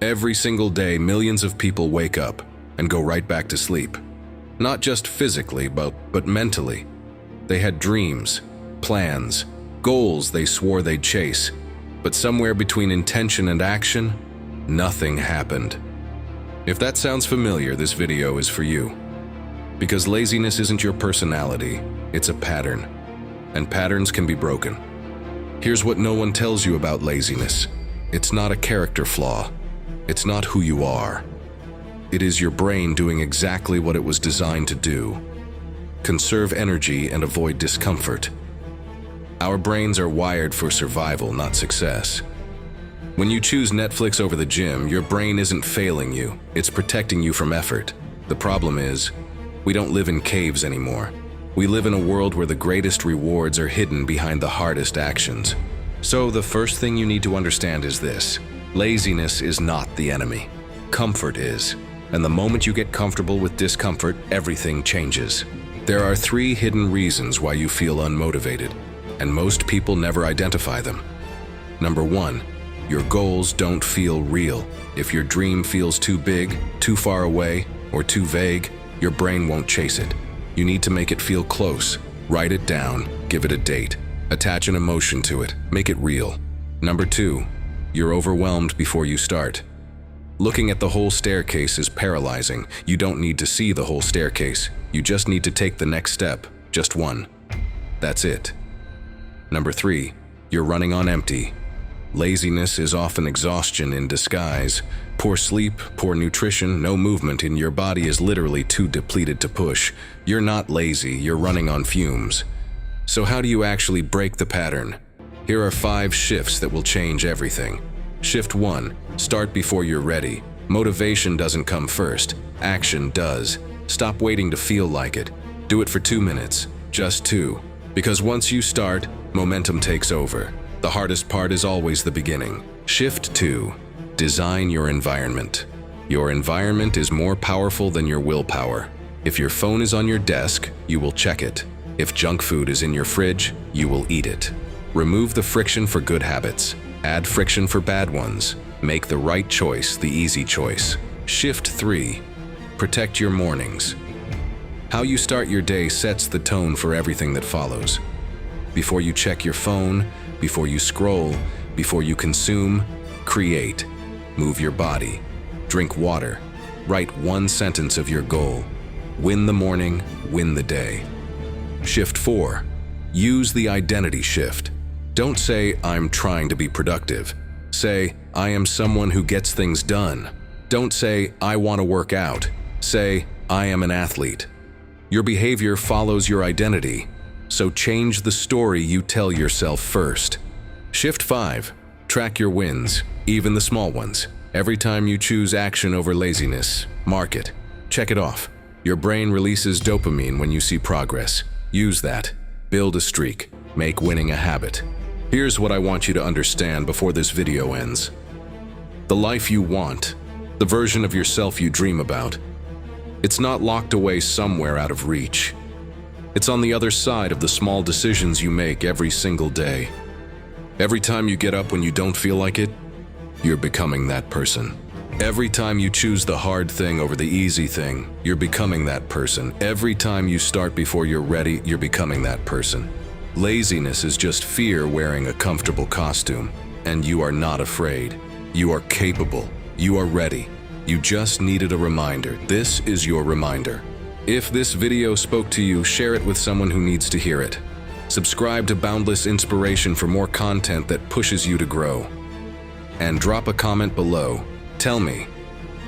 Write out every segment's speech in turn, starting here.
Every single day, millions of people wake up and go right back to sleep. Not just physically, but mentally. They had dreams, plans, goals they swore they'd chase, but somewhere between intention and action, nothing happened. If that sounds familiar, this video is for you. Because laziness isn't your personality, it's a pattern. And patterns can be broken. Here's what no one tells you about laziness. It's not a character flaw. It's not who you are. It is your brain doing exactly what it was designed to do. Conserve energy and avoid discomfort. Our brains are wired for survival, not success. When you choose Netflix over the gym, your brain isn't failing you, it's protecting you from effort. The problem is, we don't live in caves anymore. We live in a world where the greatest rewards are hidden behind the hardest actions. So the first thing you need to understand is this: laziness is not the enemy. Comfort is. And the moment you get comfortable with discomfort, everything changes. There are 3 hidden reasons why you feel unmotivated, and most people never identify them. Number 1, your goals don't feel real. If your dream feels too big, too far away, or too vague, your brain won't chase it. You need to make it feel close. Write it down, give it a date, attach an emotion to it, make it real. Number 2, you're overwhelmed before you start. Looking at the whole staircase is paralyzing. You don't need to see the whole staircase. You just need to take the next step, just one. That's it. Number 3, you're running on empty. Laziness is often exhaustion in disguise. Poor sleep, poor nutrition, no movement, and your body is literally too depleted to push. You're not lazy, you're running on fumes. So how do you actually break the pattern? Here are 5 shifts that will change everything. Shift 1, start before you're ready. Motivation doesn't come first, action does. Stop waiting to feel like it. Do it for 2 minutes, just 2. Because once you start, momentum takes over. The hardest part is always the beginning. Shift 2, design your environment. Your environment is more powerful than your willpower. If your phone is on your desk, you will check it. If junk food is in your fridge, you will eat it. Remove the friction for good habits. Add friction for bad ones. Make the right choice the easy choice. Shift 3, protect your mornings. How you start your day sets the tone for everything that follows. Before you check your phone, before you scroll, before you consume, create. Move your body. Drink water. Write 1 sentence of your goal. Win the morning, win the day. Shift 4, use the identity shift. Don't say, I'm trying to be productive. Say, I am someone who gets things done. Don't say, I want to work out. Say, I am an athlete. Your behavior follows your identity, so change the story you tell yourself first. Shift 5, track your wins, even the small ones. Every time you choose action over laziness, mark it. Check it off. Your brain releases dopamine when you see progress. Use that. Build a streak. Make winning a habit. Here's what I want you to understand before this video ends. The life you want, the version of yourself you dream about, it's not locked away somewhere out of reach. It's on the other side of the small decisions you make every single day. Every time you get up when you don't feel like it, you're becoming that person. Every time you choose the hard thing over the easy thing, you're becoming that person. Every time you start before you're ready, you're becoming that person. Laziness is just fear wearing a comfortable costume, and you are not afraid. You are capable. You are ready. You just needed a reminder. This is your reminder. If this video spoke to you, share it with someone who needs to hear it. Subscribe to Boundless Inspiration for more content that pushes you to grow. And drop a comment below. Tell me,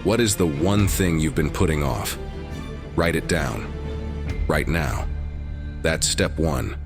what is the one thing you've been putting off? Write it down. Right now. That's step 1.